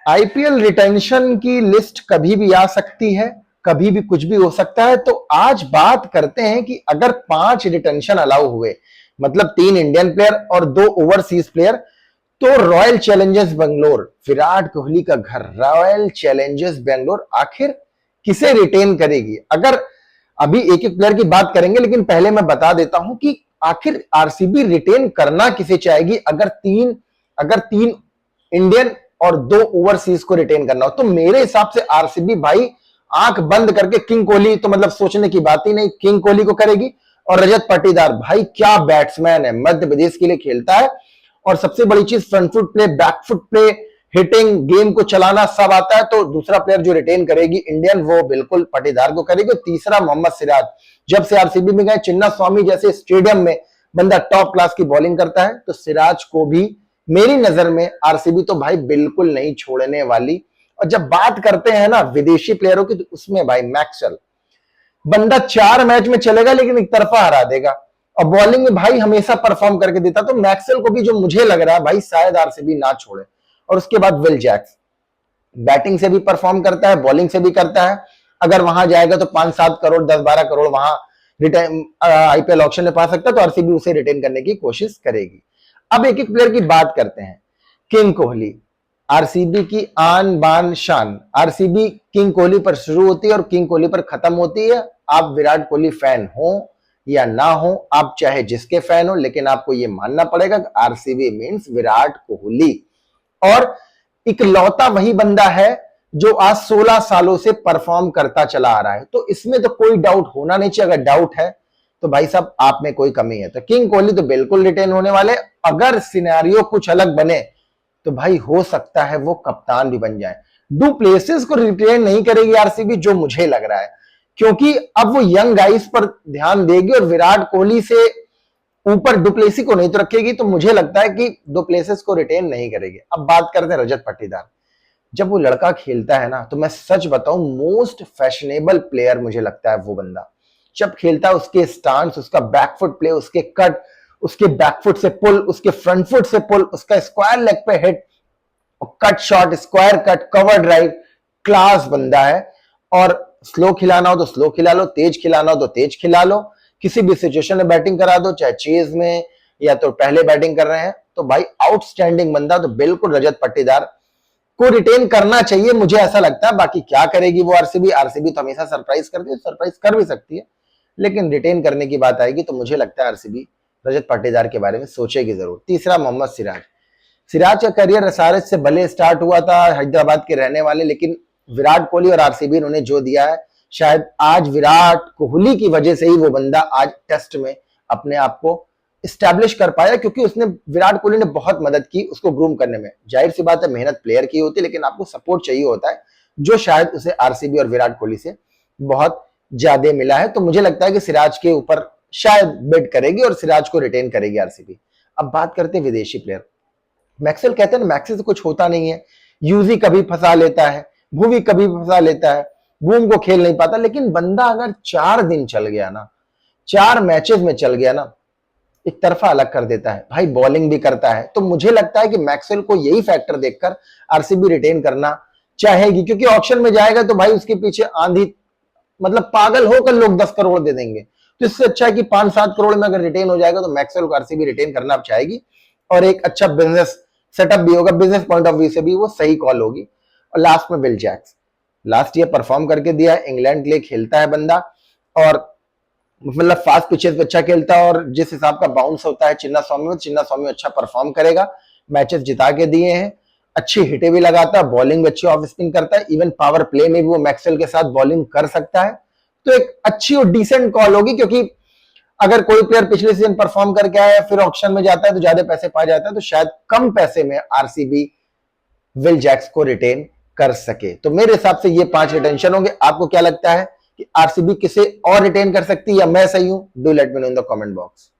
IPL retention की list कभी भी आ सकती है, कभी भी कुछ भी हो सकता है। तो आज बात करते हैं कि अगर 5 रिटेंशन अलाउ हुए, मतलब 3 इंडियन प्लेयर और 2 ओवरसीज प्लेयर, तो रॉयल चैलेंजर्स बेंगलोर, विराट कोहली का घर, रॉयल चैलेंजर्स बेंगलोर आखिर किसे रिटेन करेगी? अगर अभी एक एक प्लेयर की बात करेंगे, लेकिन पहले मैं बता देता हूं कि आखिर आरसीबी रिटेन करना किसे चाहेगी अगर तीन इंडियन और 2 ओवरसीज को रिटेन करना हो। तो मेरे हिसाब से आरसीबी भाई आंख बंद करके किंग कोहली, तो मतलब सोचने की बात ही नहीं, किंग कोहली को करेगी। और रजत पाटीदार भाई क्या बैट्समैन है, मध्य प्रदेश के लिए खेलता है और सबसे बड़ी चीज front foot play, back foot play, hitting, game को चलाना सब आता है। तो दूसरा प्लेयर जो रिटेन करेगी इंडियन, वो बिल्कुल पाटीदार को करेगी। और तीसरा मोहम्मद सिराज, जब से आरसीबी में गए, चिन्ना स्वामी जैसे स्टेडियम में बंदा टॉप क्लास की बॉलिंग करता है, तो सिराज को भी मेरी नजर में आरसीबी तो भाई बिल्कुल नहीं छोड़ने वाली। और जब बात करते हैं ना विदेशी प्लेयरों की, तो उसमें भाई मैक्सवेल, बंदा 4 मैच में चलेगा लेकिन एक तरफा हरा देगा और बॉलिंग में भाई हमेशा परफॉर्म करके देता। तो मैक्सवेल को भी जो मुझे लग रहा है भाई शायद आरसीबी ना छोड़े। और उसके बाद विल जैक्स, बैटिंग से भी परफॉर्म करता है, बॉलिंग से भी करता है। अगर वहां जाएगा तो 5-7 करोड़ 10-12 करोड़ वहां रिटेन आईपीएल ऑक्शन में पा सकता है, तो आरसीबी उसे रिटेन करने की कोशिश करेगी। अब एक एक प्लेयर की बात करते हैं। किंग कोहली, आरसीबी की आन बान शान। आरसीबी किंग कोहली पर शुरू होती है और किंग कोहली पर खत्म होती है। आप विराट कोहली फैन हो या ना हो, आप चाहे जिसके फैन हो, लेकिन आपको यह मानना पड़ेगा कि आरसीबी मींस विराट कोहली। और इकलौता वही बंदा है जो आज 16 सालों से परफॉर्म करता चला आ रहा है। तो इसमें तो कोई डाउट होना नहीं चाहिए। अगर डाउट है तो भाई साहब आप में कोई कमी है। तो किंग कोहली तो बिल्कुल रिटेन होने वाले। अगर सिनेरियो कुछ अलग बने तो भाई हो सकता है वो कप्तान भी बन जाए। डू प्लेसेस को रिटेन नहीं करेगी आरसीबी, जो मुझे लग रहा है, क्योंकि अब वो यंग गाइस पर ध्यान देगी और विराट कोहली से ऊपर डुप्लेसी को नहीं तो रखेगी। तो मुझे लगता है कि डुप्लेसिस को रिटेन नहीं करेगी। अब बात करते हैं रजत पाटीदार। जब वो लड़का खेलता है ना, तो मैं सच बताऊं, मोस्ट फैशनेबल प्लेयर मुझे लगता है वो बंदा। जब खेलता है उसके स्टांस, उसका बैकफुट प्ले, उसके कट, उसके बैकफुट से पुल, उसके फ्रंट फुट से पुल, उसका स्क्वायर लेग पे hit, cut shot, square cut, cover drive, class बंदा है। और स्लो खिलाना हो तो स्लो खिला लो, तेज खिलाना हो तो तेज खिला लो, किसी भी सिचुएशन में बैटिंग करा दो, चाहे चेज में या तो पहले बैटिंग कर रहे हैं। तो भाई आउटस्टैंडिंग बंदा। तो बिल्कुल रजत पाटीदार को रिटेन करना चाहिए, मुझे ऐसा लगता है। बाकी क्या करेगी वो आरसीबी, आरसीबी तो हमेशा सरप्राइज करती है, सरप्राइज कर भी सकती है, लेकिन रिटेन करने की बात आएगी तो मुझे लगता है आरसीबी रजत पाटीदार के बारे में सोचेगी जरूर। तीसरा मोहम्मद सिराज। सिराज का करियर एसआरएच से भले स्टार्ट हुआ था, हैदराबाद के रहने वाले, लेकिन विराट कोहली और आरसीबी उन्होंने जो दिया है, शायद आज विराट कोहली की वजह से ही वो बंदा आज टेस्ट में अपने आप को स्टैब्लिश कर पाया, क्योंकि उसने, विराट कोहली ने बहुत मदद की उसको ग्रूम करने में। जाहिर सी बात है मेहनत प्लेयर की होती है, लेकिन आपको सपोर्ट चाहिए होता है, जो शायद उसे आरसीबी और विराट कोहली से बहुत ज्यादा मिला है। तो मुझे लगता है कि सिराज के ऊपर शायद बेट करेगी और सिराज को रिटेन करेगी आरसीबी। अब बात करते हैं विदेशी प्लेयर। मैक्सवेल, कहते हैं ना मैक्सवेल से कुछ होता नहीं है, यूजी कभी फंसा लेता है, भुवी कभी फंसा लेता है, बूम को खेल नहीं पाता। लेकिन बंदा अगर 4 दिन चल गया ना, 4 मैचेस में चल गया ना, एक तरफा अलग कर देता है भाई, बॉलिंग भी करता है। तो मुझे लगता है कि मैक्सवेल को यही फैक्टर देखकर आरसीबी रिटेन करना चाहेगी, क्योंकि ऑक्शन में जाएगा तो भाई उसके पीछे आंधी, मतलब पागल होकर लोग 10 करोड़ दे देंगे। तो इससे अच्छा है कि 5-7 करोड़ में अगर रिटेन हो जाएगा तो मैक्सवेल को आरसीबी रिटेन करना चाहेगी और एक अच्छा बिजनेस सेटअप भी होगा, बिजनेस पॉइंट ऑफ व्यू से भी वो सही कॉल होगी। और लास्ट में Will Jacks, last year perform करके दिया है, इंग्लैंड के लिए खेलता है बंदा और मतलब फास्ट पिचेस पे अच्छा खेलता है। और जिस हिसाब का बाउंस होता है चिन्ना स्वामी अच्छा परफॉर्म करेगा, मैचेस जिता के दिए हैं, अच्छी हिटें भी लगाता है, बॉलिंग भी अच्छी ऑफ स्पिन करता है, इवन पावर प्ले में भी वो मैक्सवेल के साथ बॉलिंग कर सकता है। तो एक अच्छी और डिसेंट कॉल होगी, क्योंकि अगर कोई प्लेयर पिछले सीजन परफॉर्म करके आया फिर ऑक्शन में जाता है तो ज्यादा पैसे पा जाता है, तो शायद कम पैसे में आरसीबी विल जैक्स को रिटेन कर सके। तो मेरे हिसाब से ये 5 रिटेंशन होंगे। आपको क्या लगता है कि आरसीबी किसे और रिटेन कर सकती है या मैं सही हूं? Do let me know in the comment box.